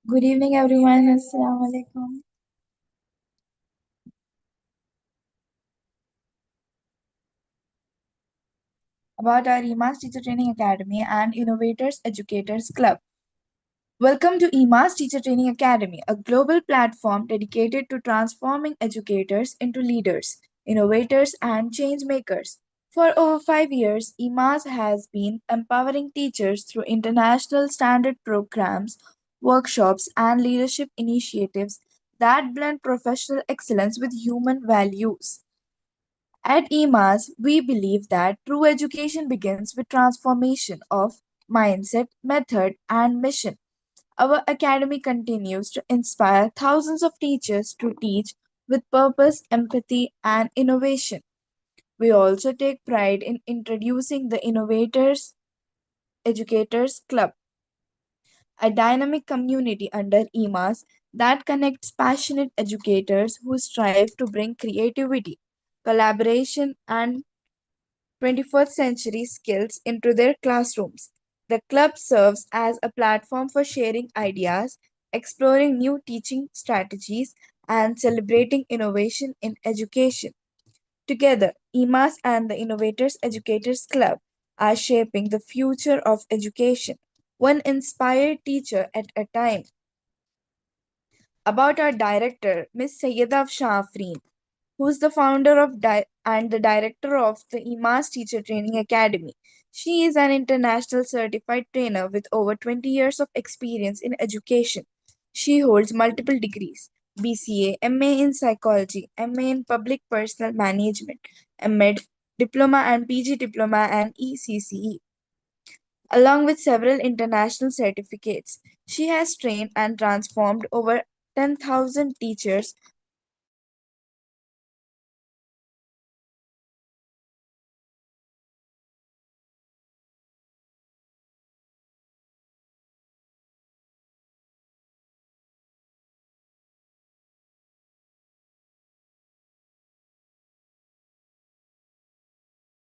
Good evening, everyone. Assalamu alaikum. About our EMAS Teacher Training Academy and Innovators Educators Club. Welcome to EMAS Teacher Training Academy, a global platform dedicated to transforming educators into leaders, innovators, and change makers. For over 5 years, EMAS has been empowering teachers through international standard programs, workshops, and leadership initiatives that blend professional excellence with human values. At EMAS, we believe that true education begins with transformation of mindset, method, and mission. Our academy continues to inspire thousands of teachers to teach with purpose, empathy, and innovation. We also take pride in introducing the Innovators Educators Club, a dynamic community under EMAS that connects passionate educators who strive to bring creativity, collaboration, and 21st century skills into their classrooms. The club serves as a platform for sharing ideas, exploring new teaching strategies, and celebrating innovation in education. Together, EMAS and the Innovators Educators Club are shaping the future of education, one inspired teacher at a time. About our director, Ms. Sayyida Shafreen, who is the founder of and the director of the EMAS Teacher Training Academy. She is an international certified trainer with over 20 years of experience in education. She holds multiple degrees: BCA, MA in psychology, MA in public personal management, MEd, Diploma and PG Diploma and ECCE, along with several international certificates. She has trained and transformed over 10,000 teachers across countries, including India, Pakistan, Bangladesh, Indonesia, Singapore, Malaysia, Switzerland, Germany, India, Indonesia, India, Switzerland, Germany, India, Indonesia, Switzerland,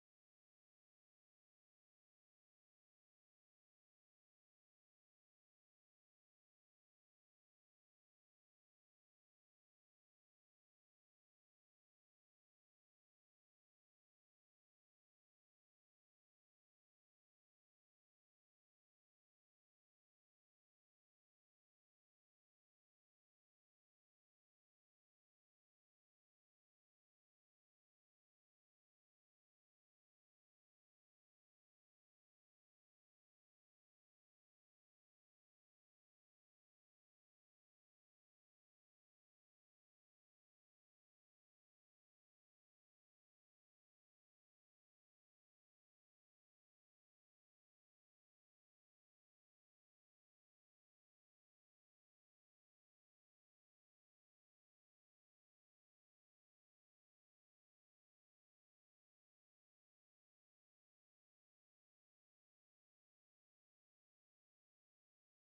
Germany, India, Indonesia, Switzerland, Germany, India, Indonesia, Switzerland, Germany, India, Indonesia, Switzerland, Germany, India, Indonesia, Switzerland, Germany, India, Indonesia, Switzerland, Germany, India, Indonesia, Switzerland, Germany, India, Indonesia, Switzerland, Germany, India, Indonesia, Switzerland, Germany, India, Indonesia, Switzerland, Germany, India, Indonesia, Switzerland, Germany, India, Indonesia, Switzerland, Germany, India, Indonesia, Switzerland, Germany, India,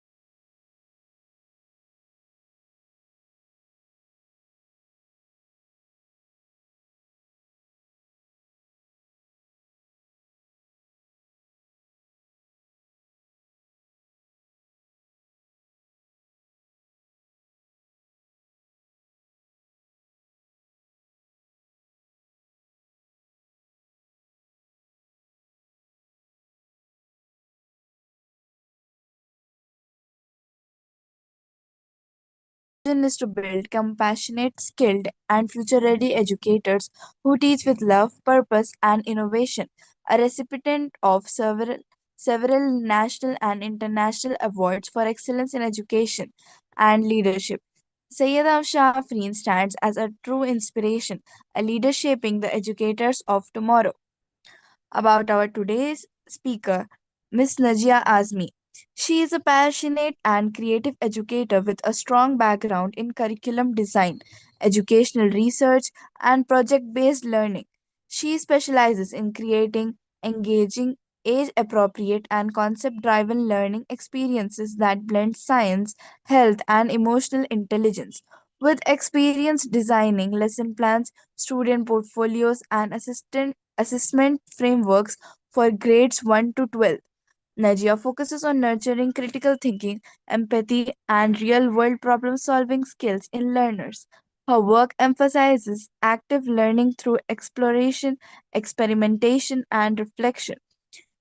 Indonesia, Switzerland, Germany, India, Indonesia, Switzerland, Germany, India, Indonesia, Switzerland, Germany. Our vision is to build compassionate, skilled, and future ready educators who teach with love, purpose, and innovation. A recipient of several national and international awards for excellence in education and leadership, Sayyida Shafreen stands as a true inspiration, a leader shaping the educators of tomorrow. About our today's speaker, Miss Najia Azmi. She is a passionate and creative educator with a strong background in curriculum design, educational research, and project based learning. She specializes in creating engaging, age appropriate, and concept driven learning experiences that blend science, health, and emotional intelligence. With experience designing lesson plans, student portfolios, and assessment frameworks for grades 1 to 12. Najia focuses on nurturing critical thinking, empathy, and real world problem solving skills in learners. Her work emphasizes active learning through exploration, experimentation, and reflection.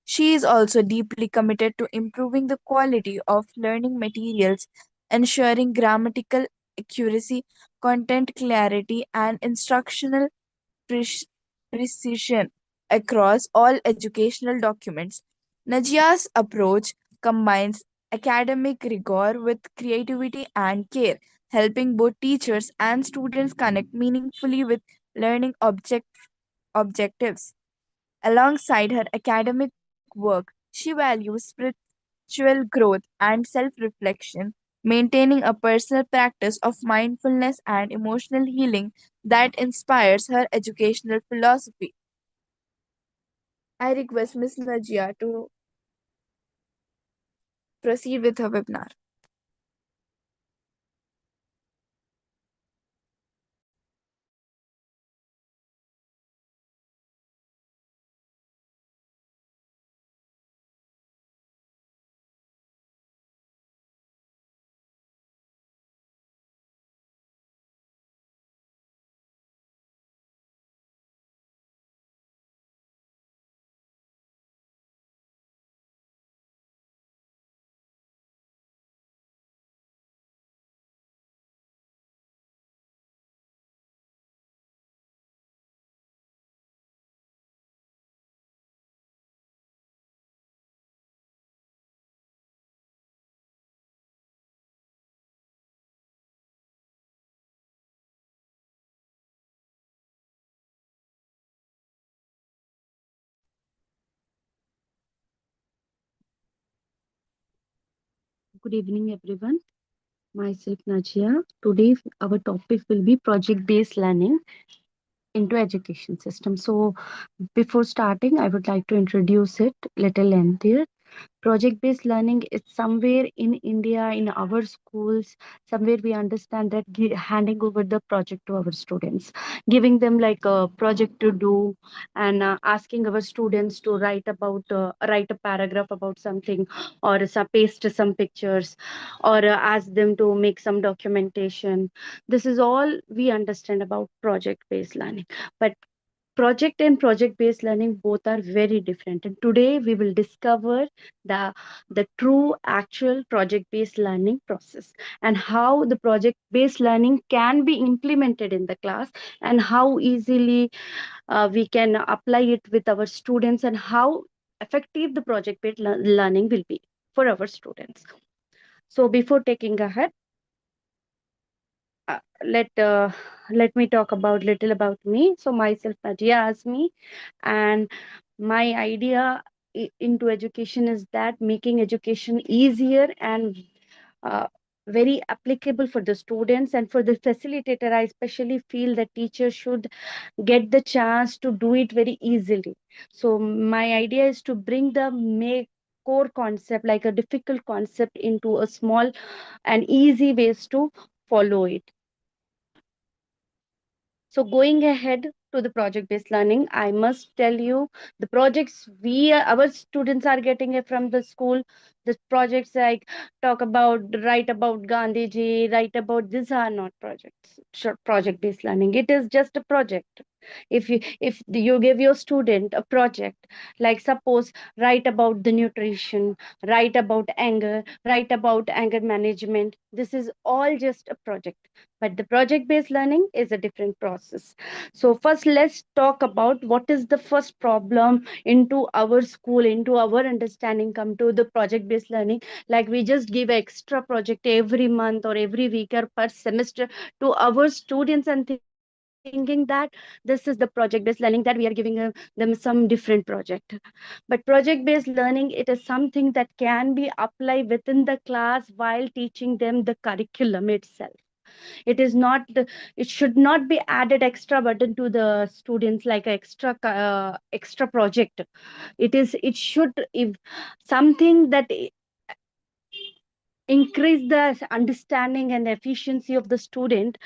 She is also deeply committed to improving the quality of learning materials, ensuring grammatical accuracy, content clarity, and instructional pre- precision across all educational documents. Najia's approach combines academic rigor with creativity and care, helping both teachers and students connect meaningfully with learning objectives. Alongside her academic work, she values spiritual growth and self reflection, maintaining a personal practice of mindfulness and emotional healing that inspires her educational philosophy. I request Ms. Najia to proceed with her webinar. Good evening, everyone. Myself, Najia. Today, our topic will be project-based learning into education system. So, before starting, I would like to introduce it little lengthier. Project based learning is somewhere in India, in our schools, somewhere we understand that handing over the project to our students, giving them like a project to do, and asking our students to write a paragraph about something, or paste some pictures, or ask them to make some documentation. This is all we understand about project based learning. But project and project based learning both are very different, and today we will discover the true actual project based learning process, and how the project based learning can be implemented in the class, and how easily we can apply it with our students, and how effective the project based learning will be for our students. So before taking ahead, uh, let uh, let me talk about little about me. So myself, Nadia Azmi, and my idea into education is that making education easier and uh, very applicable for the students and for the facilitator. I especially feel that teachers should get the chance to do it very easily. So my idea is to bring the make core concept, like a difficult concept, into a small and easy ways to follow it. So going ahead to the project based learning, I must tell you the projects our students are getting it from the school. The projects like write about Gandhiji, write about, these are not projects, short project based learning. It is just a project. If you give your student a project, like suppose write about the nutrition, write about anger, write about anger management, this is all just a project. But the project based learning is a different process. So first let's talk about what is the first problem into our school, into our understanding come to the project based learning. Like we just give extra project every month or every week or per semester to our students, and thinking that this is the project based learning, that we are giving them some different project. But project based learning, it is something that can be applied within the class while teaching them the curriculum itself. It is not it should not be added extra burden to the students, like a extra project. It should, if something that increase the understanding and efficiency of the student,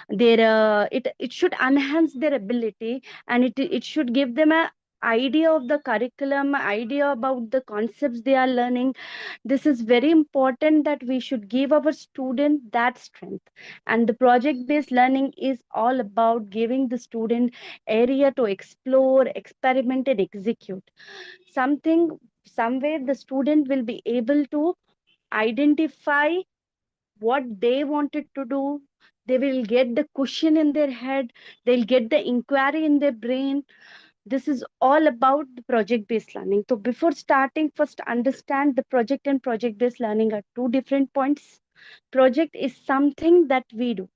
it should enhance their ability, and it should give them a idea of the curriculum, idea about the concepts they are learning. This is very important that we should give our student that strength. And the project based learning is all about giving the student area to explore, experiment, and execute something. Somewhere the student will be able to identify what they wanted to do. They will get the question in their head, they'll get the inquiry in their brain. This is all about the project based learning. So before starting, first understand the project and project based learning are two different points. Project is something that we do.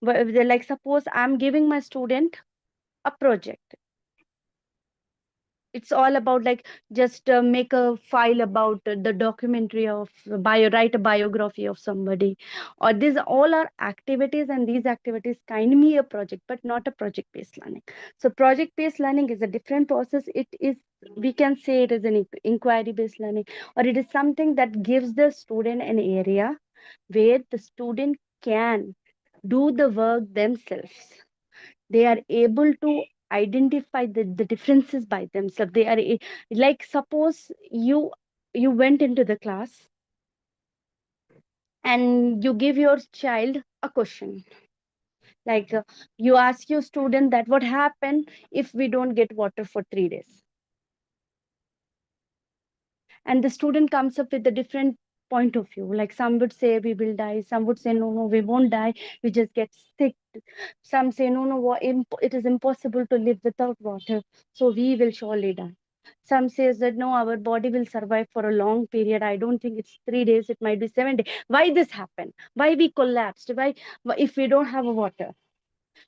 Like suppose I'm giving my student a project. It's all about like just make a file about the documentary of write a biography of somebody, or these all are activities, and these activities can be a project but not a project based learning. So project based learning is a different process. It is, we can say it is an inquiry based learning, or it is something that gives the student an area where the student can do the work themselves. They are able to identify the differences by themselves. They are like suppose you went into the class and you give your child a question, like you ask your student that what happened if we don't get water for 3 days, and the student comes up with a different point of view. Like some would say we will die, some would say no, no, we won't die, we just get sick. Some say no, no, it is impossible to live without water, so we will surely die. Some says that no, our body will survive for a long period. I don't think it's 3 days, it might be 7 days. Why this happened? Why we collapsed? Why if we don't have a water?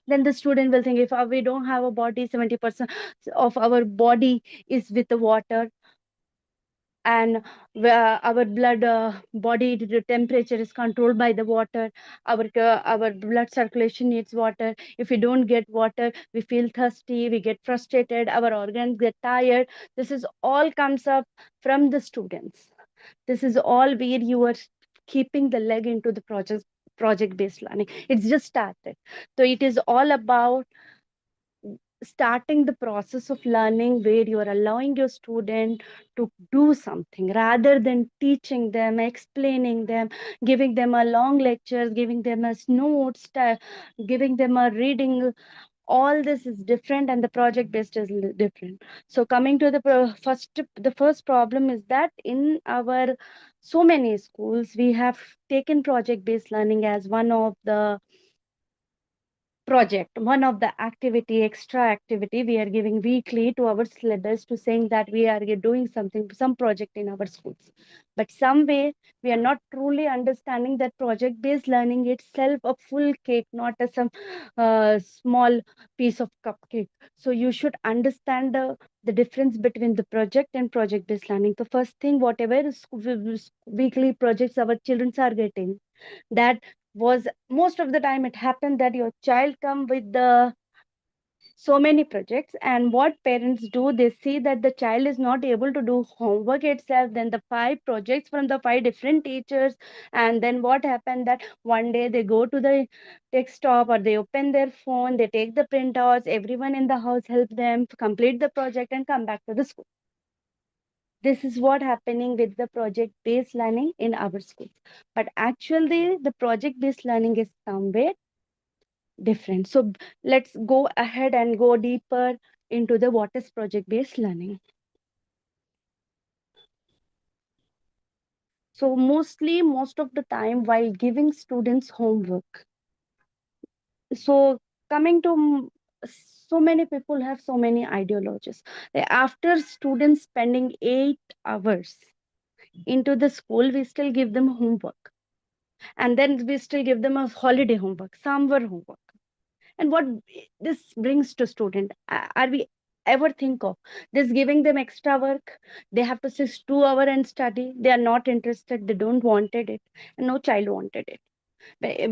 Then the student will think if we don't have a body, 70% of our body is with the water, and where our blood body temperature is controlled by the water. Our blood circulation needs water. If we don't get water, we feel thirsty, we get frustrated, our organs get tired. This is all comes up from the students. This is all where you are keeping the leg into the project based learning. It's just started. So it is all about starting the process of learning where you are allowing your student to do something rather than teaching them, explaining them, giving them a long lectures, giving them as notes, giving them a reading. All this is different, and the project based is different. So coming to the first problem is that in our so many schools we have taken project based learning as one of the activity, extra activity we are giving weekly to our syllabus, to saying that we are doing something, some project in our schools. But somewhere we are not truly understanding that project based learning itself a full cake, not a some small piece of cupcake. So you should understand the difference between the project and project based learning. The first thing, whatever weekly projects our children are getting, that was most of the time it happened that your child come with the so many projects, and what parents do, they see that the child is not able to do homework itself, then the five projects from the five different teachers. And then what happened that one day they go to the desktop or they open their phone, they take the printouts, everyone in the house help them to complete the project and come back to the school. This is what happening with the project based learning in our schools. But actually the project based learning is somewhere different. So let's go ahead and go deeper into the what is project based learning. So mostly most of the time while giving students homework, so coming to so many people have so many ideologies. After students spending 8 hours into the school, we still give them homework, and then we still give them a holiday homework, summer homework. And what this brings to student, are we ever think of this giving them extra work? They have to sit 2 hours and study. They are not interested, they don't wanted it, and no child wanted it.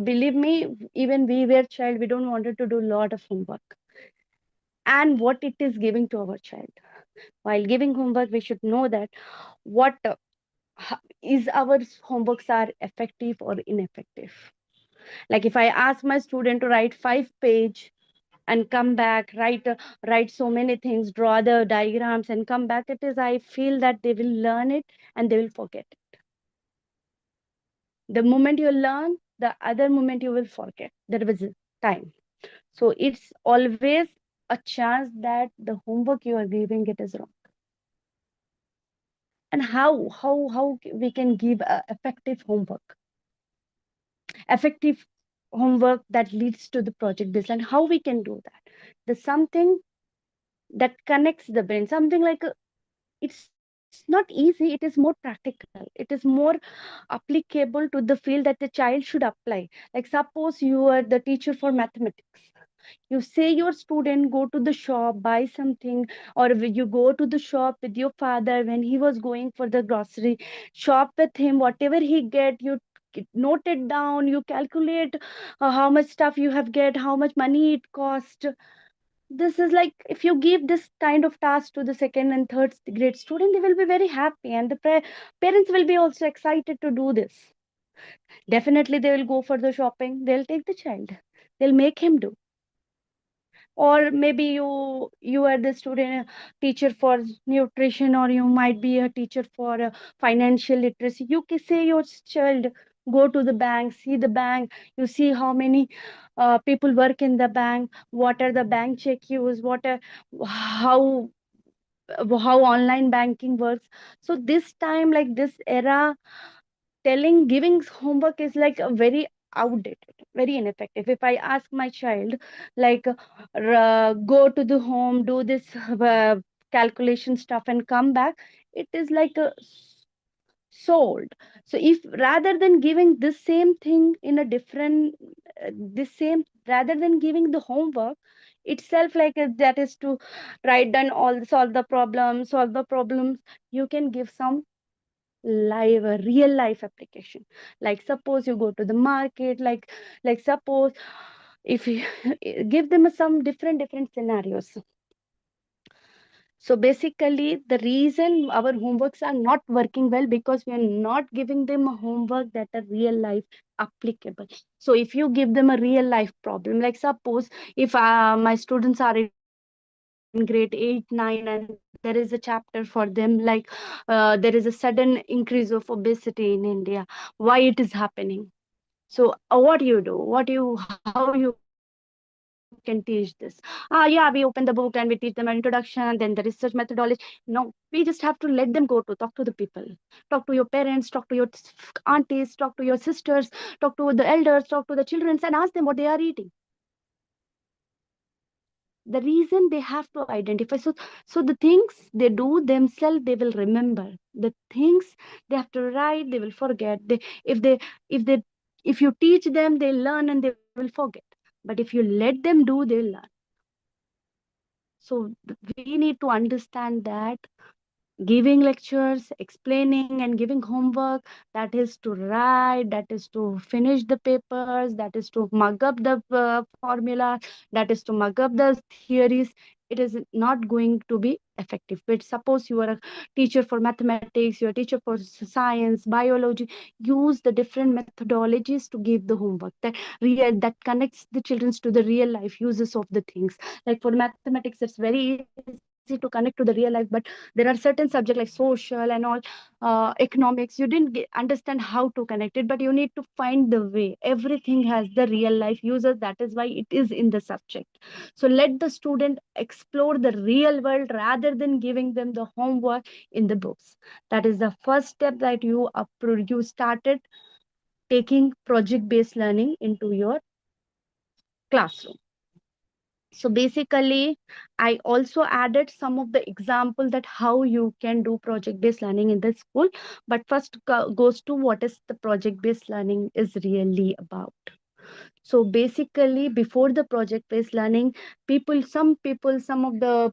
Believe me, even we were child, we don't wanted to do a lot of homework. And what it is giving to our child, while giving homework we should know that what is our homeworks are effective or ineffective. Like if I ask my student to write 5 page and come back, write so many things, draw the diagrams and come back. It is, I feel that they will learn it and they will forget it. The moment you learn, the other moment you will forget. There was a time. So it's always a chance that the homework you are giving it is wrong. And how we can give effective homework that leads to the project based, and how we can do that. There's something that connects the brain, something like it's not easy, it is more practical, it is more applicable to the field that the child should apply. Like suppose you are the teacher for mathematics, you say your student go to the shop, buy something, or you go to the shop with your father when he was going for the grocery, shop with him, whatever he get, you note it down, you calculate how much stuff you have get, how much money it cost. This is like, if you give this kind of task to the second and third grade student, they will be very happy, and the parents will be also excited to do this. Definitely they will go for the shopping, they'll take the child, they'll make him do. Or maybe you are the student teacher for nutrition, or you might be a teacher for financial literacy. You can say your child, go to the bank, see the bank, you see how many people work in the bank, what are the bank check use, what are, how how online banking works. So this time, like this era, telling giving homework is like a very outdated, very ineffective. If I ask my child, like go to the home, do this calculation stuff and come back, it is like a sold. So if rather than giving this same thing in a different this same rather than giving the homework itself, like that is to write down all, solve the problems, you can give some live a real life application. Like suppose you go to the market, like suppose if you give them some different scenarios. So basically the reason our homeworks are not working well, because we are not giving them a homework that are real life applicable. So if you give them a real life problem, like suppose if my students are in grade 8 9 and there is a chapter for them, like there is a sudden increase of obesity in India, why it is happening. So what you do, how you can teach this? Yeah, we open the book and we teach them an introduction, then the research methodology. No, we just have to let them go to talk to the people, talk to your parents, talk to your aunties, talk to your sisters, talk to the elders, talk to the children, and ask them what they are eating. The reason they have to identify. So the things they do themselves, they will remember. The things they have to write, they will forget. If they if you teach them, they learn and they will forget. But if you let them do, they'll learn. So we need to understand that giving lectures, explaining, and giving homework, that is to write, that is to finish the papers, that is to mug up the formula, that is to mug up the theories. It is not going to be effective. But suppose you are a teacher for mathematics, you are a teacher for science, biology, use the different methodologies to give the homework that connects the children to the real life uses of the things. Like for mathematics, it's very easy to connect to the real life, but there are certain subjects like social and all, economics, you didn't understand how to connect it, but you need to find the way. Everything has the real life users, that is why it is in the subject. So let the student explore the real world rather than giving them the homework in the books. That is the first step, that you started taking project based learning into your classroom. So basically, I also added some of the example that how you can do project based learning in the school. But first goes to what is the project based learning is really about. So basically, before the project based learning, some of the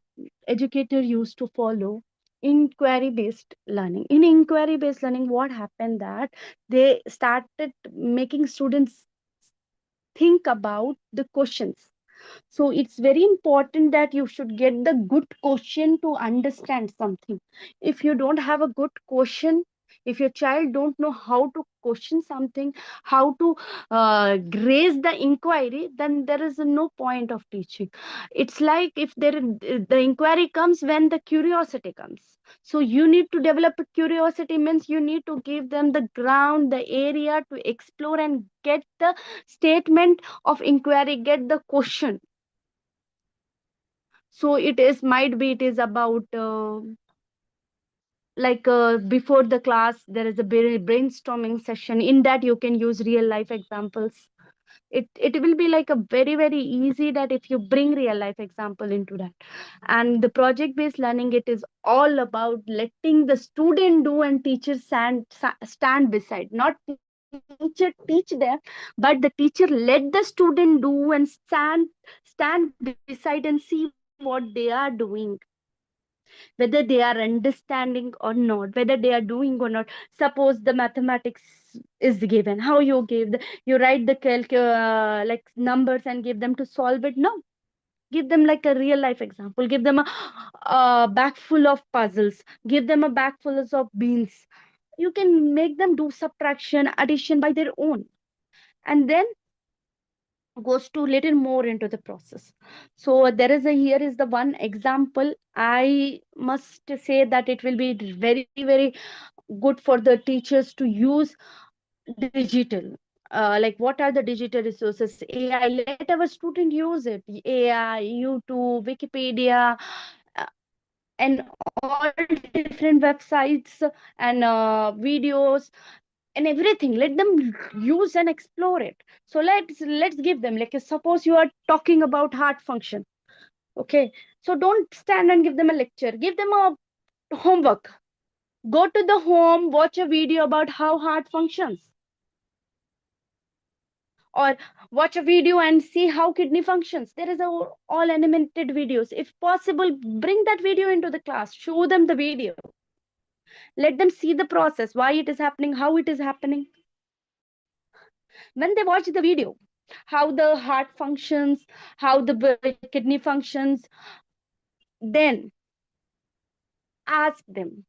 educator used to follow inquiry based learning. In inquiry based learning, what happened that they started making students think about the questions. So it's very important that you should get the good question to understand something. If you don't have a good question, If your child don't know how to question something, how to raise the inquiry, then there is no point of teaching. It's like if the inquiry comes when the curiosity comes. So you need to develop a curiosity, means you need to give them the ground, the area to explore and get the statement of inquiry, get the question. So it is, might be it is about before the class there is a brainstorming session. In that you can use real life examples. It will be like a very very easy that if you bring real life example into that. And the project based learning, it is all about letting the student do and teacher stand beside. Not teacher teach them, but the teacher let the student do and stand beside and see what they are doing, whether they are understanding or not, whether they are doing or not. Suppose the mathematics is given, how you give you write the like numbers and give them to solve it? No, give them like a real life example, give them a bag full of puzzles, give them a bag full of beans. You can make them do subtraction, addition by their own, and then goes to little more into the process. So there is a, here is the one example. I must say that it will be very very good for the teachers to use digital. Like what are the digital resources? AI, let our student use it. AI, YouTube, Wikipedia, uh, and all different websites and videos and everything. Let them use and explore it. So let's give them, like suppose you are talking about heart function. Okay, so don't stand and give them a lecture, give them a homework. Go to the home, watch a video about how heart functions, or watch a video and see how kidney functions. There is all animated videos. If possible, bring that video into the class, show them the video, let them see the process, why it is happening, how it is happening. When they watch the video, how the heart functions, how the kidney functions, then ask them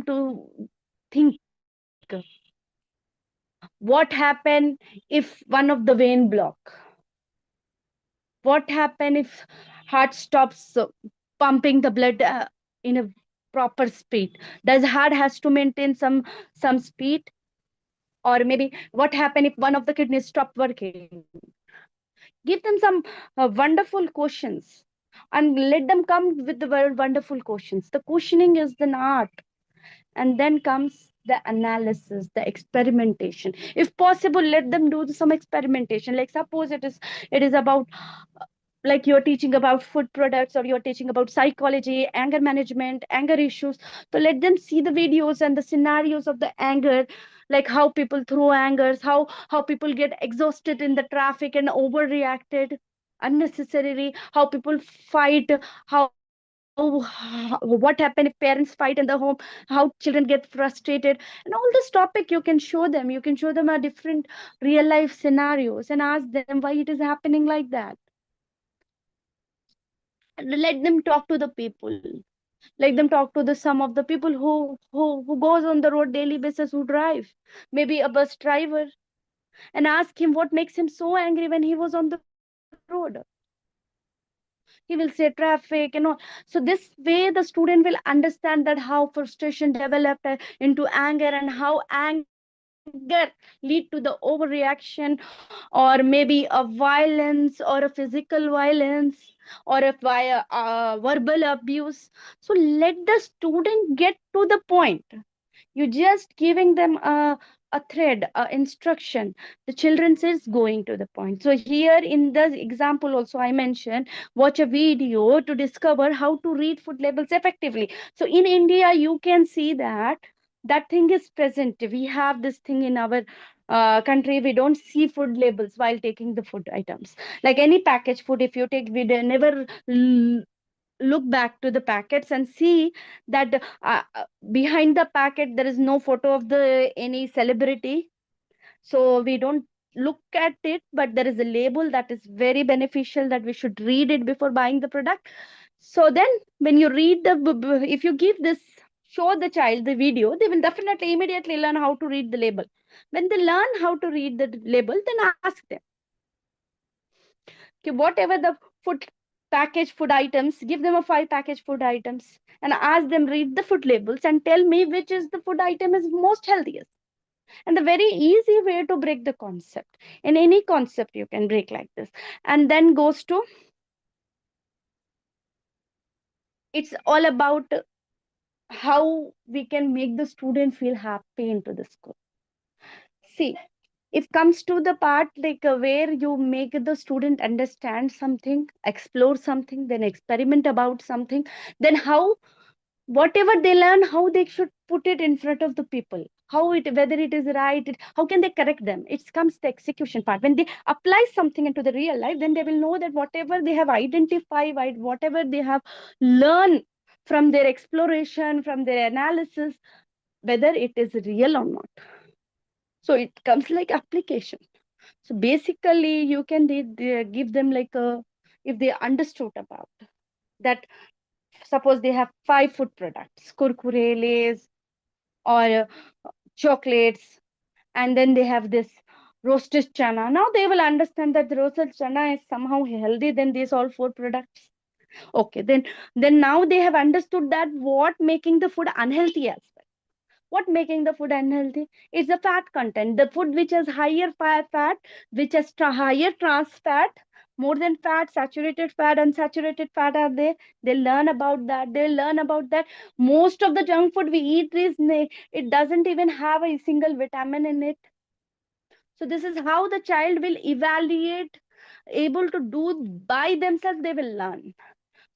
to think, what happen if one of the vein block, what happen if heart stops pumping the blood in a proper speed? Does heart has to maintain some speed? Or maybe what happen if one of the kidneys stop working? Give them some wonderful questions and let them come with the very wonderful questions. The questioning is an art. And then comes the analysis, the experimentation. If possible, let them do some experimentation. Like suppose it is about like you're teaching about food products, or you're teaching about psychology, anger management, anger issues. So let them see the videos and the scenarios of the anger, like how people throw angers, how people get exhausted in the traffic and overreacted unnecessarily, how people fight, what happen if parents fight in the home, how children get frustrated, and all this topic you can show them. You can show them a different real life scenarios and ask them why it is happening like that. Let them talk to the people, let them talk to the some of the people who goes on the road daily basis, who drive, maybe a bus driver, and ask him what makes him so angry when he was on the road. He will say traffic and all. So this way the student will understand that how frustration developed into anger, and how anger lead to the overreaction, or maybe a violence, or a physical violence, or a via verbal abuse. So let the student get to the point. You just giving them a thread, a instruction. The children is going to the point. So here in the example also I mentioned, watch a video to discover how to read food labels effectively. So in India you can see that that thing is present. We have this thing in our country. We don't see food labels while taking the food items. Like any packaged food, if you take, we never look back to the packets and see that behind the packet there is no photo of the any celebrity. So we don't look at it, but there is a label that is very beneficial, that we should read it before buying the product. So then when you read the if you give this show the child the video, they will definitely immediately learn how to read the label. When they learn how to read the label, then ask them, okay, whatever the food packaged food items, give them a 5 packaged food items and ask them read the food labels and tell me which is the food item is most healthiest. And the very easy way to break the concept, in any concept you can break like this, and then goes to, it's all about how we can make the student feel happy into the school. See, if comes to the part like where you make the student understand something, explore something, then experiment about something, then how whatever they learn, how they should put it in front of the people, how it, whether it is right, how can they correct them, it comes the execution part. When they apply something into the real life, then they will know that whatever they have identified, whatever they have learned from their exploration, from their analysis, whether it is real or not. So it comes like application. So basically you can give them like a, if they understood about that, suppose they have 5 food products, kurkure, lays, or chocolates, and then they have this roasted chana. Now they will understand that the roasted chana is somehow healthy than these all 4 products. Okay, then now they have understood that what making the food unhealthy as well. What making the food unhealthy? It's the fat content. The food which has higher fat, which has higher trans fat, more than fat, saturated fat, unsaturated fat are there. They learn about that. They learn about that. Most of the junk food we eat is it doesn't even have a single vitamin in it. So this is how the child will evaluate, able to do by themselves. They will learn.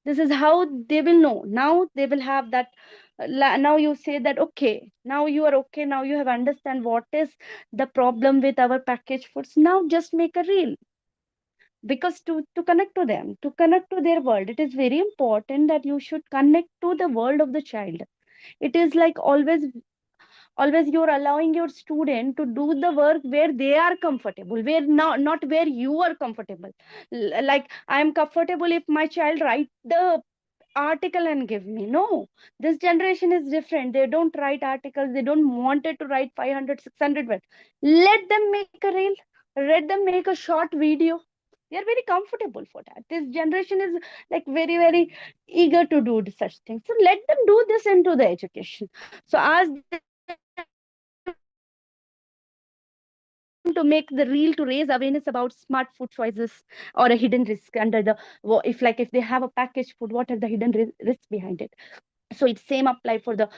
This is how they will know. Now they will have that. Now you say that okay, now you are okay, now you have understand what is the problem with our packaged foods. Now just make a reel, because to connect to them, to connect to their world, it is very important that you should connect to the world of the child. It is like always you're allowing your student to do the work where they are comfortable, where not where you are comfortable. Like I am comfortable if my child write the article and give me. No, this generation is different. They don't write articles. They don't want it to write 500, 600 words. Let them make a reel. Let them make a short video. They are very comfortable for that. This generation is like very, very eager to do such things. So let them do this into the education. So ask them to make the reel to raise awareness about smart food choices or a hidden risk under the, if like if they have a packaged food, what are the hidden risks behind it. So it's same apply for the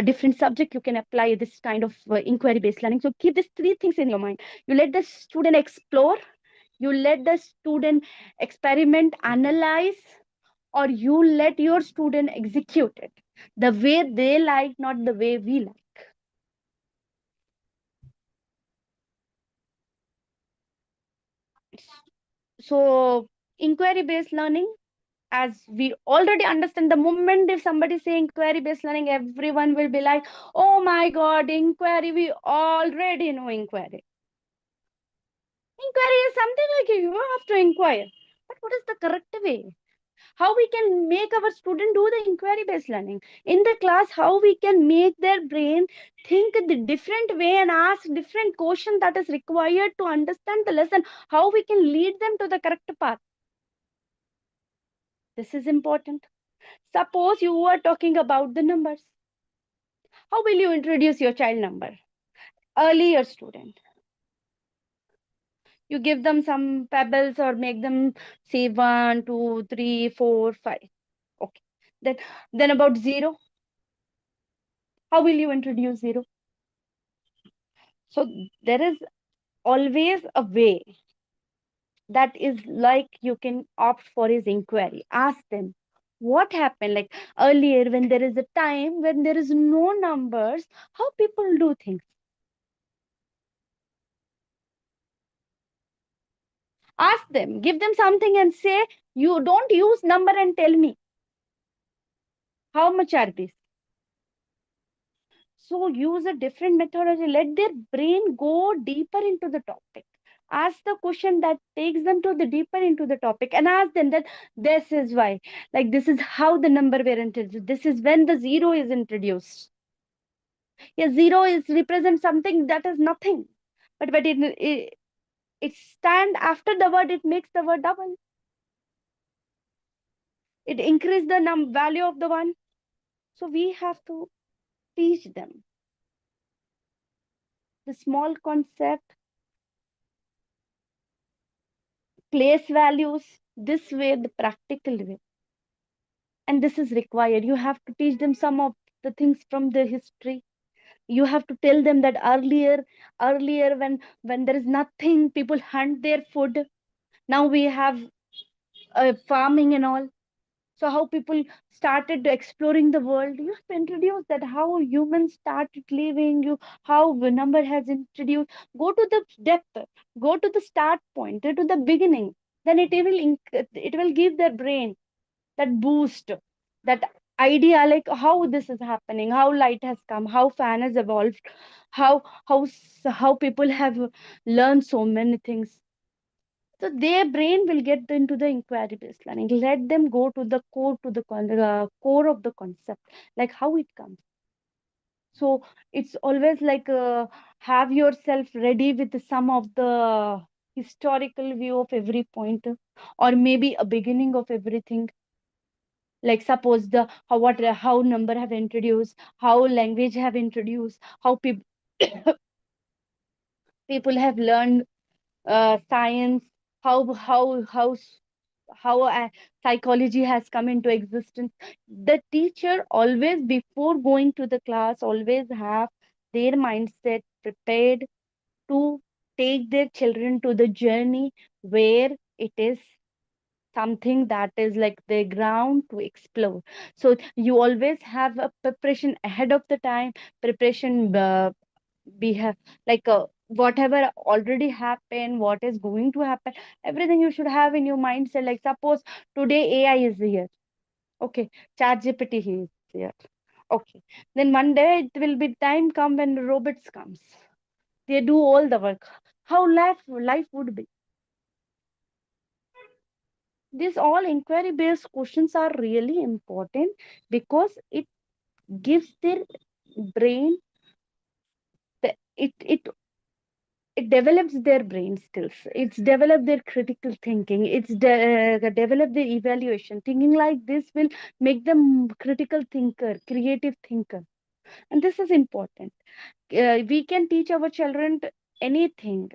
different subject. You can apply this kind of inquiry based learning. So keep these 3 things in your mind. You let the student explore, you let the student experiment, analyze, or you let your student execute it the way they like, not the way we like. So inquiry based learning, as we already understand, the moment if somebody say inquiry based learning, everyone will be like, oh my god, inquiry, we already know inquiry. Inquiry is something like you have to inquire, but what is the correct way? How we can make our student do the inquiry based learning in the class, how we can make their brain think the different way and ask different question that is required to understand the lesson, how we can lead them to the correct path. This is important. Suppose you are talking about the numbers. How will you introduce your child number? Earlier student, you give them some pebbles or make them say 1, 2, 3, 4, 5. Okay. Then, then about zero. How will you introduce zero? So there is always a way that is like you can opt for is inquiry. Ask them what happened like earlier when there is a time when there is no numbers, how people do things. Ask them, give them something and say, you don't use number and tell me how much are these. So use a different methodology. Let their brain go deeper into the topic. Ask the question that takes them to the deeper into the topic, and ask them that this is why, like this is how the number were introduced, this is when the zero is introduced. Yeah, zero is represents something that is nothing, but it stand after the word, it makes the word double, it increase the value of the one. So we have to teach them the small concept, place values, this way, the practical way. And this is required. You have to teach them some of the things from the history. You have to tell them that earlier when there is nothing, people hunt their food. Now we have farming and all. So how people started exploring the world, you have to introduce that how humans started living, you how the number has introduced. Go to the depth, go to the start point, go to the beginning. Then it will give their brain that boost, that idea, like how this is happening, how light has come, how fan has evolved, how people have learned so many things. So their brain will get into the inquiry based learning. Let them go to the core, to the core of the concept, like how it comes. So it's always like have yourself ready with some of the historical view of every point, or maybe a beginning of everything. Like suppose the how number have introduced, how language have introduced, how people people have learned science, how psychology has come into existence. The teacher always, before going to the class, always have their mindset prepared to take their children to the journey where it is something that is like the ground to explore. So you always have a preparation ahead of the time. Preparation we have like whatever already happened, what is going to happen, everything you should have in your mindset. Like suppose today AI is here, okay, chat gpt is here, okay, then one day it will be time come when robots comes, they do all the work. How life would be. These all inquiry based questions are really important because it gives their brain it develops their brain skills, it's develop their critical thinking, it's develop their evaluation. Thinking like this will make them critical thinker, creative thinker, and this is important. We can teach our children anything.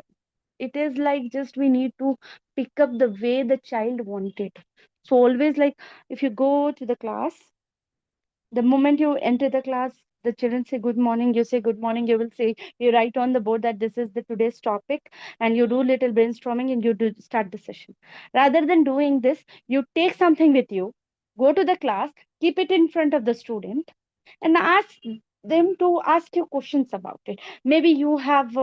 It is like just we need to pick up the way the child wanted. So always like if you go to the class, the moment you enter the class, the children say good morning, you say good morning, you will say, you write on the board that this is the today's topic, and you do little brainstorming and you do start the session. Rather than doing this, you take something with you, go to the class, keep it in front of the student, and ask them to ask you questions about it. Maybe you have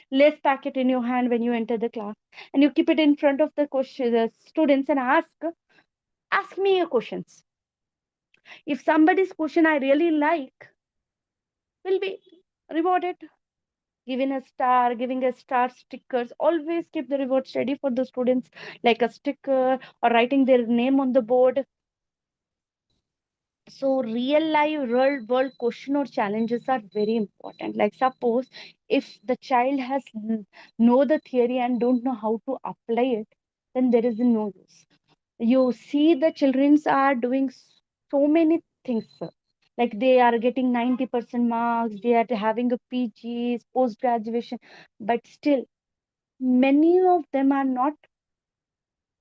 lace packet in your hand when you enter the class, and you keep it in front of the students and ask me your questions. If somebody's question I really like, will be rewarded, giving a star, giving a star stickers. Always keep the rewards ready for the students, like a sticker or writing their name on the board. So real life world question or challenges are very important. Like suppose if the child has know the theory and don't know how to apply it, then there is no use. You see the childrens are doing so many things, sir. Like they are getting 90% marks, they are having a PGs, post graduation, but still many of them are not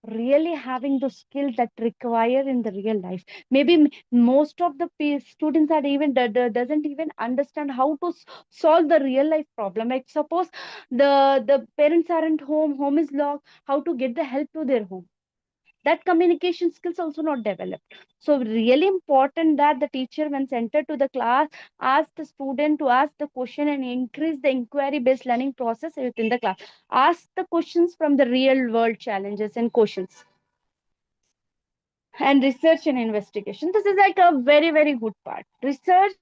really having the skills that require in the real life. Maybe most of the students are even doesn't even understand how to solve the real life problem. Like suppose the parents aren't home, home is locked, how to get the help to their home, that communication skills also not developed. So really important that the teacher when entered to the class ask the student to ask the question and increase the inquiry based learning process within the class. Ask the questions from the real world challenges and questions, and research and investigation. This is like a very good part. Research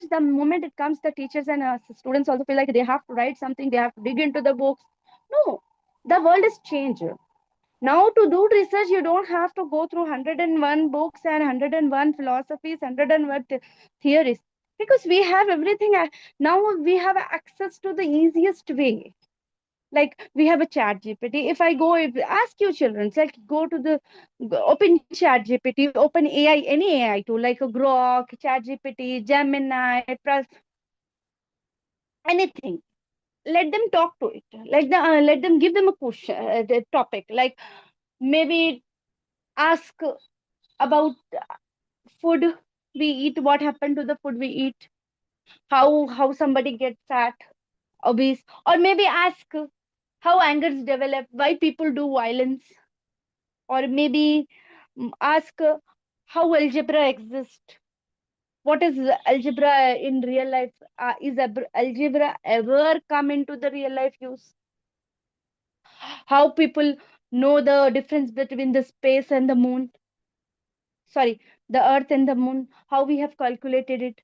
the moment it comes, the teachers and students also feel like they have to write something, they have to dig into the books. No, the world is changed. Now, to do research, you don't have to go through 101 books and 101 philosophies, 101 theories, because we have everything. Now we have access to the easiest way. Like we have a chat GPT. If I go, if ask you children, like go to the open chat GPT, open AI, any AI tool like a Grok, chat GPT, Gemini, anything. Let them talk to it. Let them give them a question, the topic. Like maybe ask about food we eat, what happened to the food we eat, how somebody gets fat, obese, or maybe ask how angers develop, why people do violence, or maybe ask how algebra exists, what is algebra in real life, is algebra ever come into the real life use, how people know the difference between the space and the moon, sorry, the earth and the moon, how we have calculated it,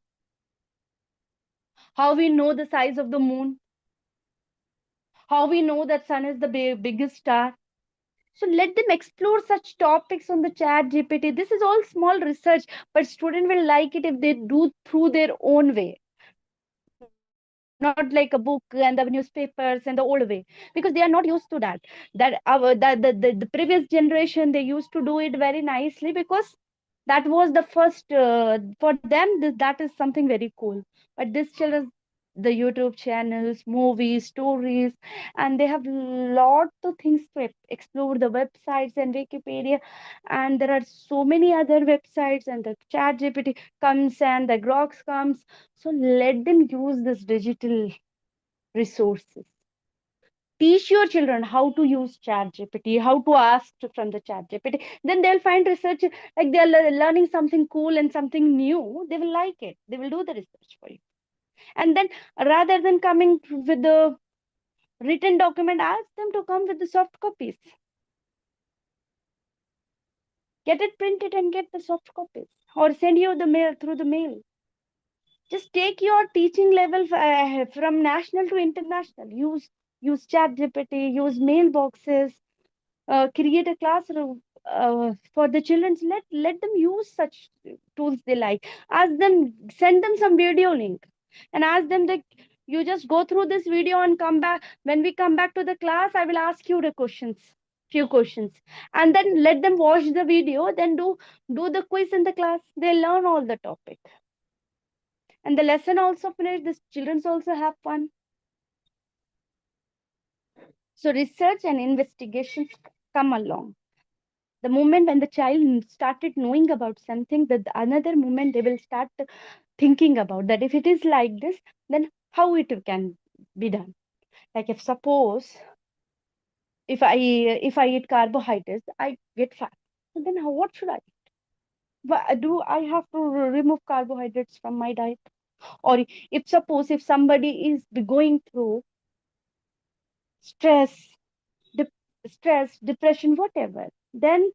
how we know the size of the moon, how we know that sun is the biggest star. So let them explore such topics on the chat GPT. This is all small research, but student will like it if they do through their own way, not like a book and the newspapers and the old way, because they are not used to that. The previous generation, they used to do it very nicely because that was the first for them. That is something very cool. But this children, the YouTube channels, movies, stories, and they have lot of things to explore, the websites and Wikipedia, and there are so many other websites, and the chat GPT comes and the Grox comes. So let them use this digital resources. Teach your children how to use chat GPT, how to ask from the chat GPT. Then they'll find research, like they're learning something cool and something new. They will like it. They will do the research for you. And then rather than coming with the written document, ask them to come with the soft copies. Get it printed and get the soft copies. Or send you the mail through the mail. Just take your teaching level from national to international. Use chat GPT, use mailboxes, create a classroom for the children. Let them use such tools they like. Ask them, send them some video link, and ask them that you just go through this video and come back. When we come back to the class, I will ask you the questions, few questions, and then let them watch the video. Then do the quiz in the class. They learn all the topic, and the lesson also finished. The children also have fun. So research and investigations come along. The moment when the child started knowing about something, that the another moment they will start thinking about that if it is like this, then how it can be done. Like if suppose if I eat carbohydrates, I get fat. So then what should I eat? Do I have to remove carbohydrates from my diet? Or if suppose if somebody is going through stress, dep- depression, whatever, then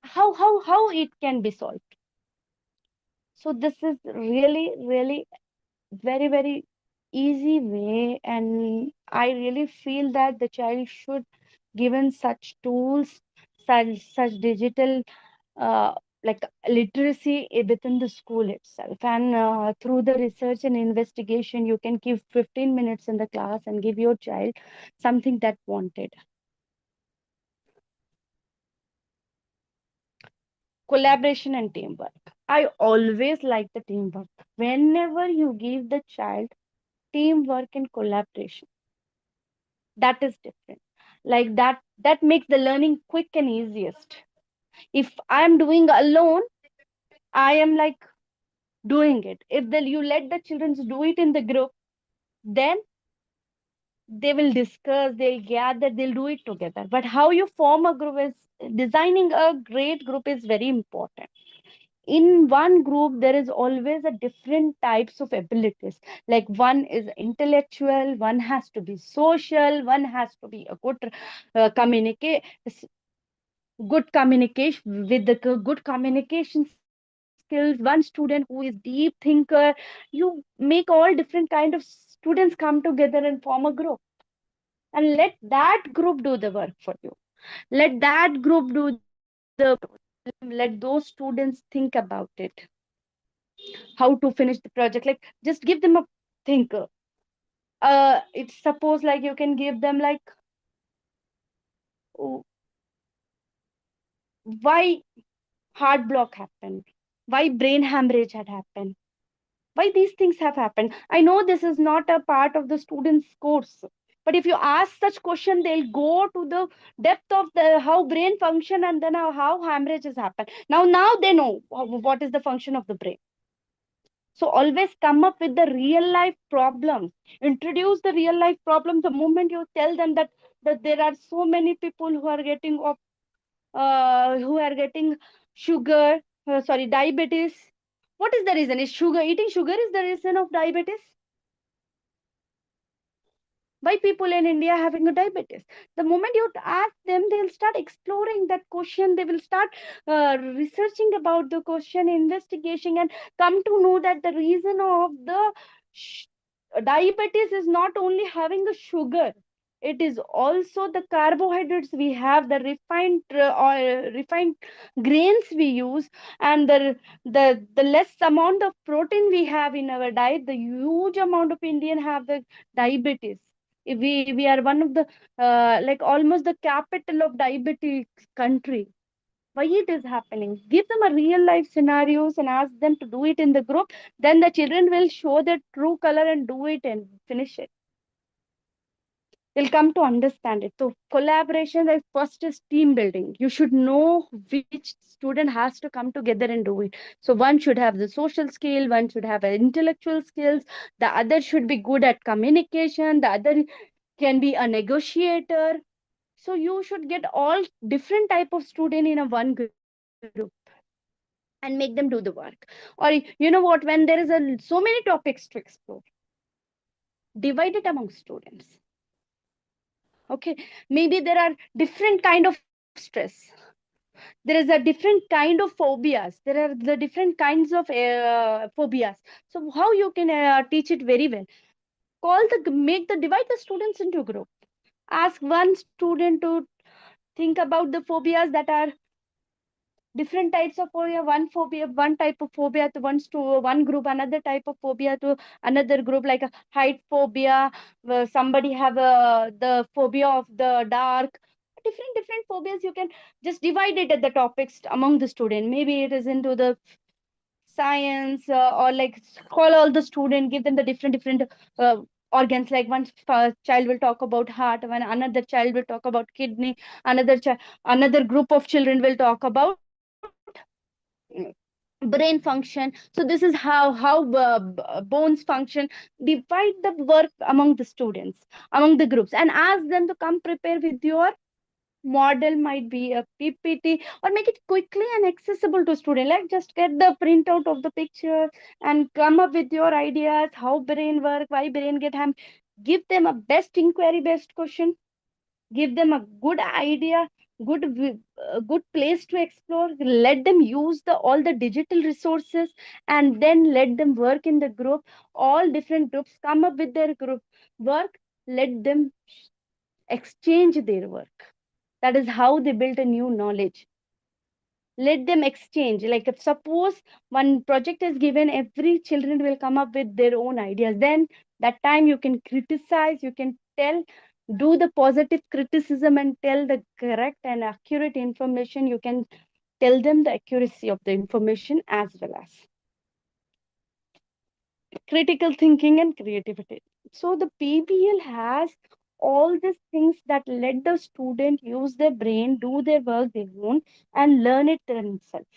how it can be solved. So this is really very easy way, and I really feel that the child should given such tools, such digital uh, like literacy within the school itself. And through the research and investigation, you can give 15 minutes in the class and give your child something that wanted. Collaboration and teamwork. I always like the teamwork. Whenever you give the child teamwork and collaboration, that is different. Like that makes the learning quick and easiest. If I am doing alone, I am like doing it. If you let the children do it in the group, then they will discuss, they'll gather, they'll do it together. But how you form a group is, designing a great group is very important. In one group there is always a different types of abilities. Like one is intellectual, one has to be social, one has to be a good communicate good communication with the good communication skills. skills, one student who is deep thinker. You make all different kind of students come together and form a group, and let that group do the work for you. Let that group do the let those students think about it, how to finish the project. Like, just give them a thinker. It's suppose like you can give them like, oh, why heart block happened, why brain hemorrhage had happened, why these things have happened. I know this is not a part of the students course, but if you ask such question, they'll go to the depth of the how brain function, and then how hemorrhages happen. Now they know what is the function of the brain. So always come up with the real life problems. Introduce the real life problem the moment you tell them that there are so many people who are getting sugar, sorry, diabetes. What is the reason? Is sugar, eating sugar is the reason of diabetes? Why people in India having a diabetes? The moment you ask them, they'll start exploring that question. They will start researching about the question, investigation, and come to know that the reason of the sh- diabetes is not only having a sugar. It is also the carbohydrates we have, the refined grains we use, and the less amount of protein we have in our diet. The huge amount of Indian have the diabetes. We are one of the like almost the capital of diabetes country. Why it is happening? Give them a real life scenarios and ask them to do it in the group. Then the children will show their true color and do it and finish it. They'll come to understand it. So collaboration, like first is team building. You should know which student has to come together and do it. So one should have the social skill, one should have intellectual skills, the other should be good at communication, the other can be a negotiator. So you should get all different type of student in a one group and make them do the work. Or you know what, when there is so many topics to explore, divide it among students. Okay, maybe there are different kind of stress, there is a different kind of phobias, there are the different kinds of phobias. So how you can teach it very well? Make the divide the students into group. Ask one student to think about the phobias that are different types of phobia, one type of phobia to one group, another type of phobia to another group, like a height phobia, where somebody have the phobia of the dark. Different phobias, you can just divide it at the topics among the student. Maybe it is into the science, or like call all the student, give them the different uh, organs. Like one child will talk about heart, when another child will talk about kidney, another group of children will talk about brain function. So this is how bones function. Divide the work among the students, among the groups, and ask them to come prepare with your model. Might be a PPT, or make it quickly and accessible to student. Like, just get the printout of the picture and come up with your ideas, how brain work, why brain get ham. Give them a best inquiry based question, give them a good idea, good place to explore. Let them use the all the digital resources, and then let them work in the group. All different groups come up with their group work. Let them exchange their work. That is how they build a new knowledge. Let them exchange. Like, if suppose one project is given, every children will come up with their own ideas. Then that time you can criticize, you can tell, do the positive criticism and tell the correct and accurate information. You can tell them the accuracy of the information, as well as critical thinking and creativity. So the PBL has all these things that let the student use their brain, do their work they own, and learn it themselves.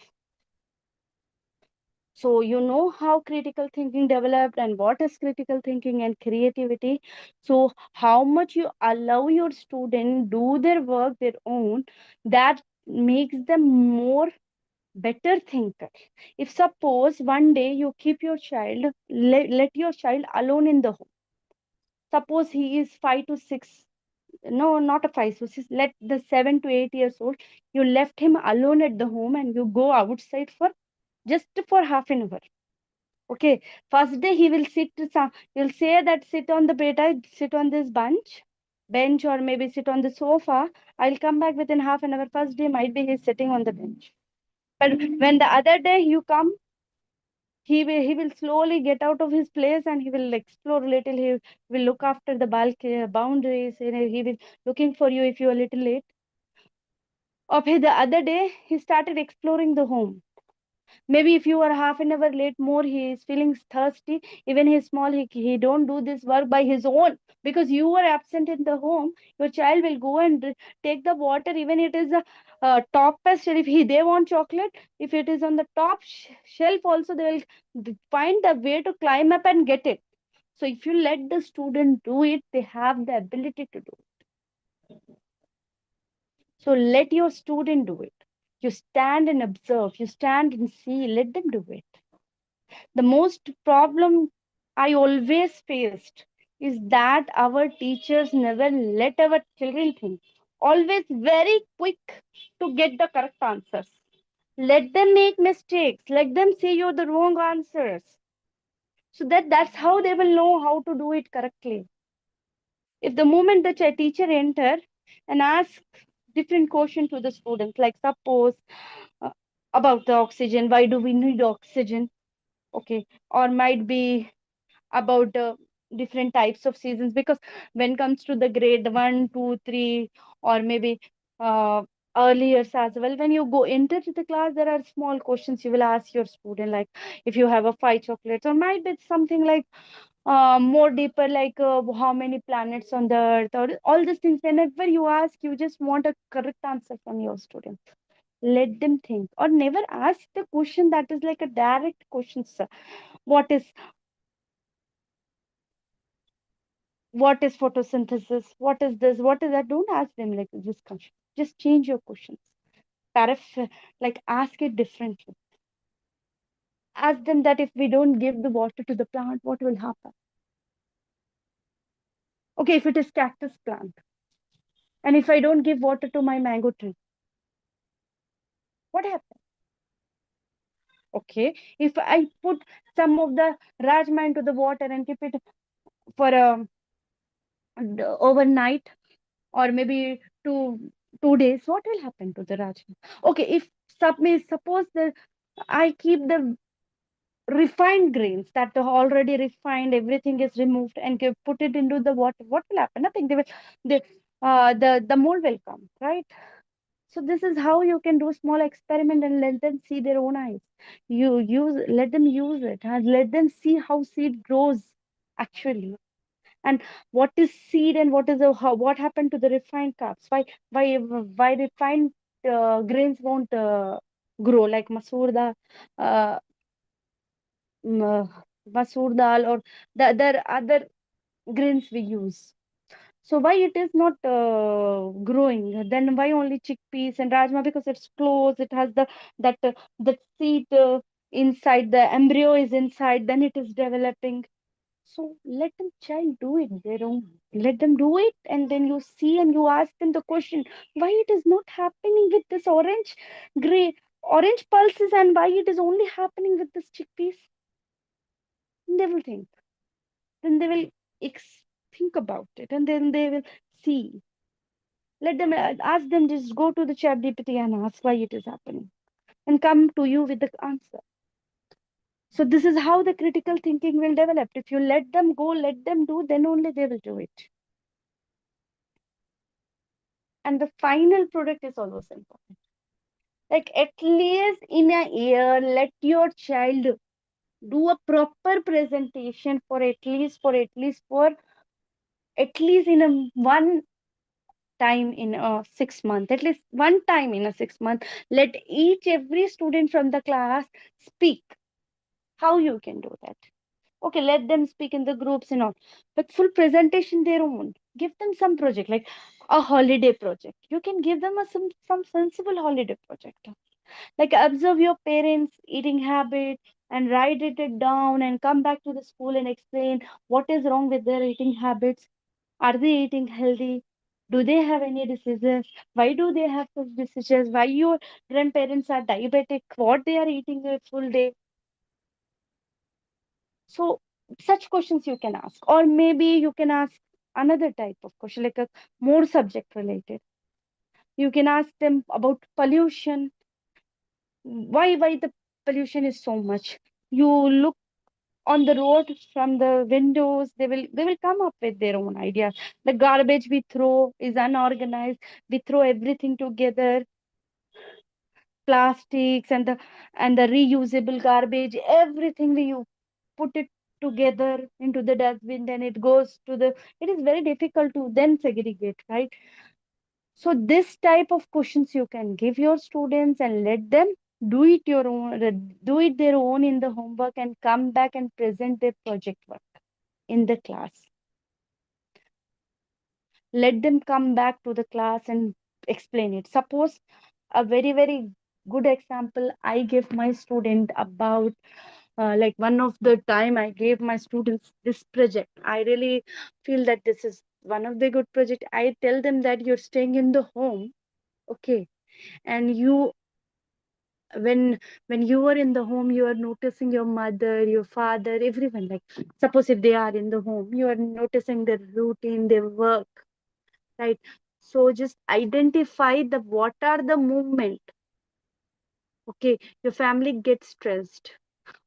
So you know how critical thinking developed, and what is critical thinking and creativity. So how much you allow your student do their work their own, that makes them more better thinker. If suppose one day you keep your child, let your child alone in the home. Suppose he is 5 to 6, no, not a 5 to 6, let the 7 to 8 years old, you left him alone at the home, and you go outside for just for half an hour. Okay, first day he will sit some, you'll say that sit on the beta, sit on this bench, or maybe sit on the sofa. I'll come back within half an hour. First day might be he's sitting on the bench. But when the other day you come, he will slowly get out of his place and he will explore a little. He will look after the balcony boundaries. He will looking for you if you are a little late. Okay, the other day he started exploring the home. Maybe if you are half an hour late more, he is feeling thirsty. Even he's small, he don't do this work by his own because you were absent in the home. Your child will go and take the water, even it is a topmost shelf. If they want chocolate, if it is on the top shelf also, they will find the way to climb up and get it. So if you let the student do it, they have the ability to do it. So let your student do it. You stand and observe, you stand and see, let them do it. The most problem I always faced is that our teachers never let our children think. Always very quick to get the correct answers. Let them make mistakes. Let them say you're the wrong answers. So that's how they will know how to do it correctly. If the moment the teacher enter and ask different question to the students, like suppose uh, about the oxygen, why do we need oxygen? Okay, or might be about different types of seasons, because when comes to the grade 1 2 3, or maybe uh, earlier as well, when you go enter to the class, there are small questions you will ask your student, like if you have a 5 chocolates, or might be something like more deeper, like how many planets on the earth, or all these things. Whenever you ask, you just want a correct answer from your student. Let them think, or never ask the question that is like a direct question, sir. What is what is photosynthesis, what is this, what is that? Don't ask them like this question. Just change your questions. Like ask it differently. Ask them that if we don't give the water to the plant, what will happen? Okay, if it is cactus plant, and if I don't give water to my mango tree, what happens? Okay, if I put some of the rajma into the water and keep it for overnight, or maybe 2 days, what will happen to the rajma? Okay, if suppose the I keep the refined grains that are already refined, everything is removed, and put it into the water, what will happen? Nothing. The mold will come, right? So this is how you can do small experiment and let them see their own eyes. Let them use it and let them see how seed grows actually, and what is seed and what happened to the refined carbs. Why refined grains won't grow, like uh, masoor dal, or the other grains we use. So why it is not growing? Then why only chickpeas and rajma? Because it's close, it has that seed inside, the embryo is inside, then it is developing. So let them child do it their own. Let them do it, and then you see and you ask them the question, why it is not happening with this gray orange pulses, and why it is only happening with this chickpeas? They will think. Then they will think about it, and then they will see. Let them ask them, just go to the chat GPT and ask why it is happening, and come to you with the answer. So this is how the critical thinking will develop. If you let them go, let them do, then only they will do it. And the final product is always important. Like at least in a year, let your child do a proper presentation for at least in a one time in a 6 month, at least one time in a 6 month. Let each every student from the class speak. How you can do that? Okay, let them speak in the groups and all, but full presentation their own. Give them some project, like a holiday project. You can give them some sensible holiday project, like observe your parents eating habit and write it down, and come back to the school and explain what is wrong with their eating habits. Are they eating healthy? Do they have any diseases? Why do they have such diseases? Why your grandparents are diabetic? What they are eating a full day? So such questions you can ask, or maybe you can ask another type of question, like a more subject related. You can ask them about pollution. Why the pollution is so much? You look on the road from the windows, they will come up with their own ideas. The garbage we throw is unorganized. We throw everything together, plastics and the reusable garbage, everything put it together into the dustbin, then it goes to the, it is very difficult to then segregate, right? So this type of questions you can give your students and let them do it your own, do it their own in the homework, and come back and present their project work in the class. Let them come back to the class and explain it. Suppose a very good example I give my student about, like one of the time I gave my students this project. I really feel that this is one of the good project. I tell them that you're staying in the home, okay, and you, when you are in the home, you are noticing your mother, your father, everyone. Like suppose if they are in the home, you are noticing their routine, their work, right? So just identify the what are the movement, okay, your family gets stressed,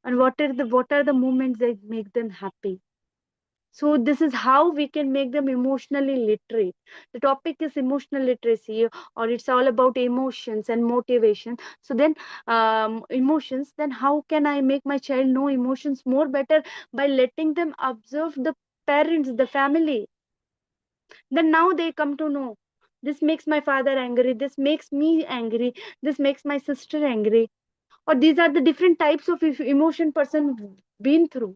and what are the moments that make them happy. So this is how we can make them emotionally literate. The topic is emotional literacy, or it's all about emotions and motivation. So then, emotions, then how can I make my child know emotions more better? By letting them observe the parents, the family. Then now they come to know, this makes my father angry, this makes me angry, this makes my sister angry, or these are the different types of emotion person been through.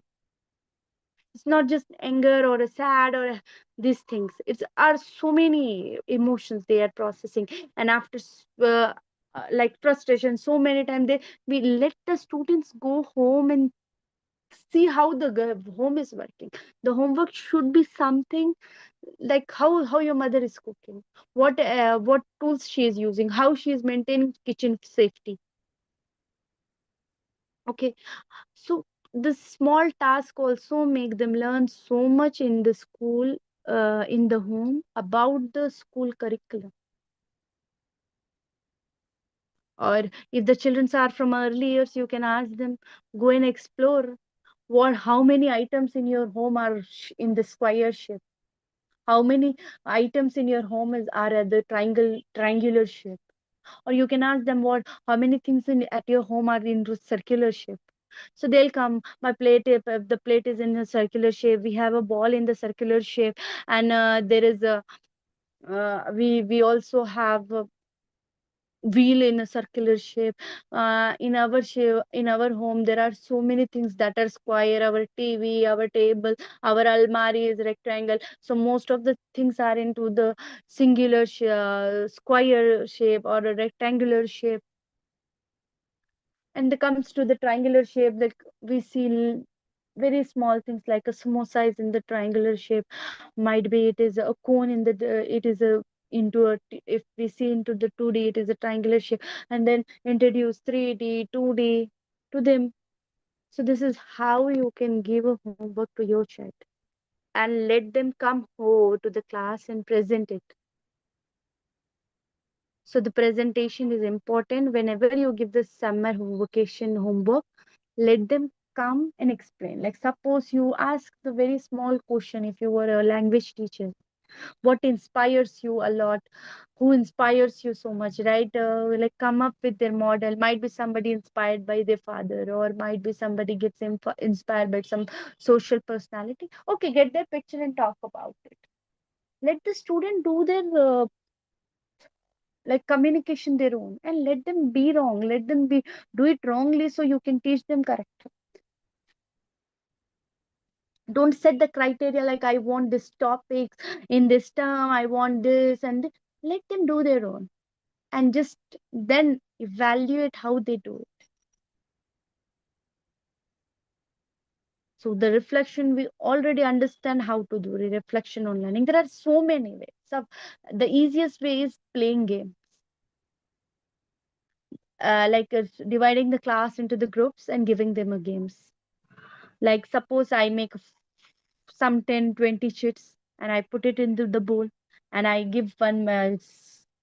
It's not just anger or a sad or these things. It's are so many emotions they are processing. And after like frustration, so many times they, we let the students go home and see how the home is working. The homework should be something like how your mother is cooking, what tools she is using, how she is maintaining kitchen safety. Okay, so the small task also make them learn so much in the school, in the home, about the school curriculum. Or if the children are from early years, you can ask them, go and explore what how many items in your home are in the square shape, how many items in your home are at the triangular shape. Or you can ask them what how many things at your home are in circular shape. So they'll come, my plate, if the plate is in a circular shape, we have a ball in the circular shape, and there is a we also have a wheel in a circular shape. In our home there are so many things that are square, our TV, our table, our almari is rectangle, so most of the things are into the singular square shape or a rectangular shape. And it comes to the triangular shape, like we see very small things like a samosa is in the triangular shape. Might be it is a cone in it is a into a if we see into the 2D, it is a triangular shape, and then introduce 3D 2D to them. So this is how you can give a homework to your child and let them come home to the class and present it. So the presentation is important whenever you give the summer vacation homework. Let them come and explain. Like suppose you ask the very small question, if you were a language teacher, what inspires you a lot, who inspires you so much, right? Like come up with their model. Might be somebody inspired by their father, or might be somebody gets inspired by some social personality. Okay, get their picture and talk about it. Let the student do their like communication their own, and let them be wrong, let them be do it wrongly, so you can teach them correct. Don't set the criteria like I want this topics in this term, I want this and let them do their own, and just then evaluate how they do it. So the reflection, we already understand how to do the reflection on learning. There are so many ways. So the easiest way is playing games, dividing the class into the groups and giving them a games. Like suppose I make some 10, 20 sheets and I put it into the bowl, and I give one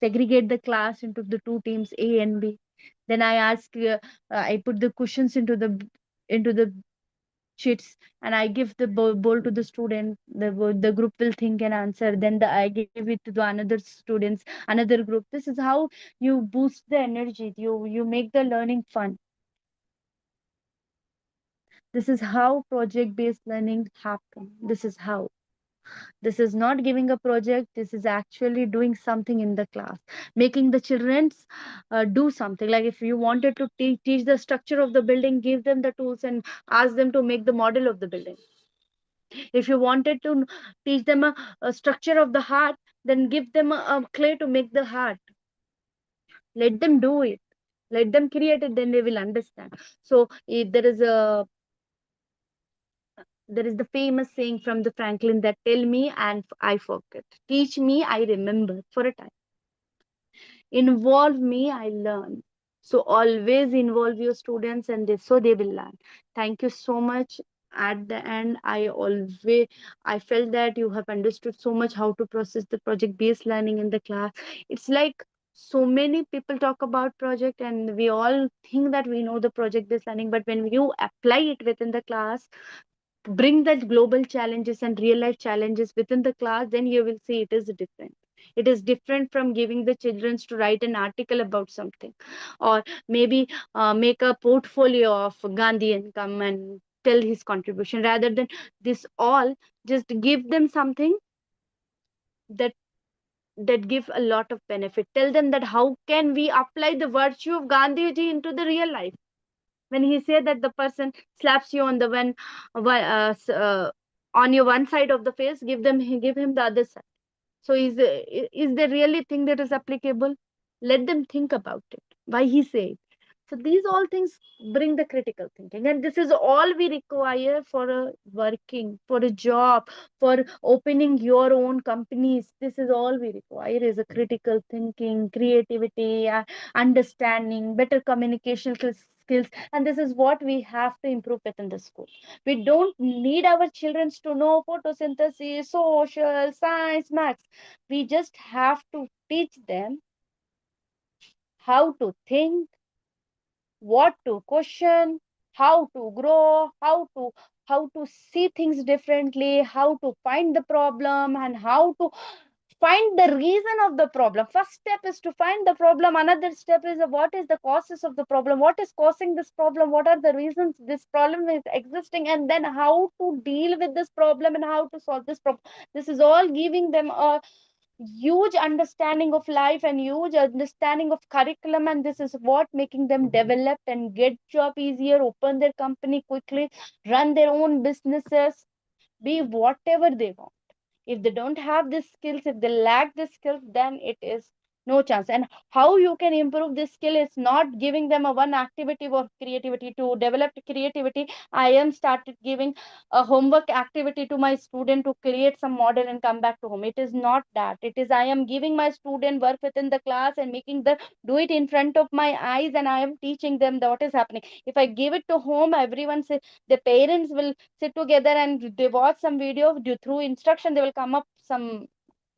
segregate the class into the two teams A and B. Then I ask, I put the cushions into the sheets, and I give the bowl to the student. The group will think and answer. Then I give it to the another students, another group. This is how you boost the energy. You make the learning fun. This is how project based learning happen. This is how. This is not giving a project. This is actually doing something in the class, making the childrens do something. Like if you wanted to teach the structure of the building, give them the tools and ask them to make the model of the building. If you wanted to teach them a structure of the heart, then give them a clay to make the heart. Let them do it. Let them create it. Then they will understand. So there is the famous saying from the Franklin that tell me and I forget. Teach me, I remember for a time. Involve me, I learn. So always involve your students, and so they will learn. Thank you so much. At the end, I felt that you have understood so much how to process the project based learning in the class. It's like so many people talk about project, and we all think that we know the project based learning, but when you apply it within the class, bring that global challenges and real life challenges within the class, then you will see it is different. It is different from giving the children to write an article about something, or maybe make a portfolio of Gandhi and come and tell his contribution. Rather than this all, just give them something that give a lot of benefit. Tell them that how can we apply the virtue of Gandhi ji into the real life. When he said that the person slaps you on the on your one side of the face, give him the other side. So is there really thing that is applicable? Let them think about it. Why he said. So these all things bring the critical thinking, and this is all we require for a working, for a job, for opening your own companies. This is all we require is a critical thinking, creativity, understanding, better communication skills, and this is what we have to improve within the school. We don't need our children to know photosynthesis, social, science, maths. We just have to teach them how to think, what to question, how to grow, how to see things differently, how to find the problem, and how to find the reason of the problem. First step is to find the problem. Another step is what is the causes of the problem, what is causing this problem, what are the reasons this problem is existing, and then how to deal with this problem and how to solve this problem. This is all giving them a huge understanding of life and huge understanding of curriculum, and this is what making them develop and get job easier, open their company quickly, run their own businesses, be whatever they want. If they don't have these skills, if they lack the skills, then it is no chance. And how you can improve this skill is not giving them a one activity of creativity. To develop creativity, I am started giving a homework activity to my student to create some model and come back to home. It is not that. It is I am giving my student work within the class and making them do it in front of my eyes, and I am teaching them that what is happening. If I give it to home, everyone say the parents will sit together and they watch some video. Through instruction they will come up some,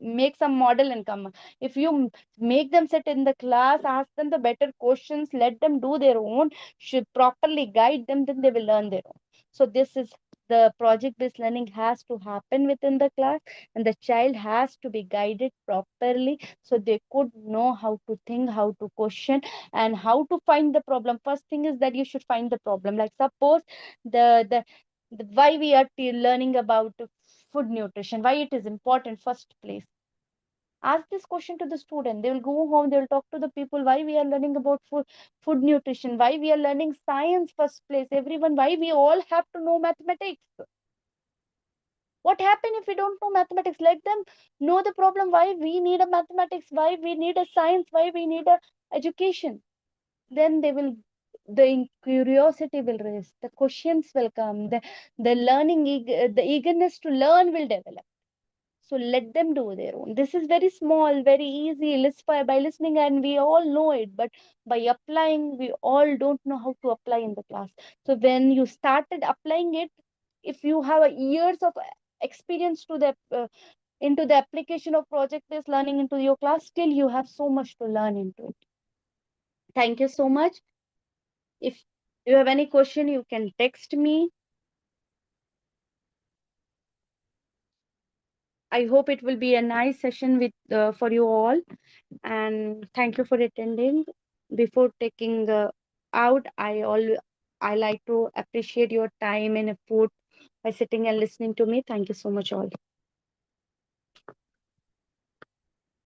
make some model and come up. If you make them sit in the class, ask them the better questions, let them do their own, should properly guide them, then they will learn their own. So this is the project based learning has to happen within the class, and the child has to be guided properly so they could know how to think, how to question, and how to find the problem. First thing is that you should find the problem. Like suppose the why we are learning about food nutrition, why it is important. First place, ask this question to the student. They will go home, they will talk to the people why we are learning about food nutrition, why we are learning science. First place, everyone, why we all have to know mathematics. What happen if we don't know mathematics? Let them know the problem, why we need a mathematics, why we need a science, why we need a education. Then they will, the curiosity will raise, the questions will come, the learning the eagerness to learn will develop. So let them do their own. This is very small, very easy, by listening, and we all know it, but by applying, we all don't know how to apply in the class. So when you started applying it, if you have a years of experience to the into the application of project based learning into your class, still you have so much to learn into it. Thank you so much. If you have any question, you can text me. I hope it will be a nice session with for you all, and thank you for attending. Before taking out, I like to appreciate your time and effort by sitting and listening to me. Thank you so much, all.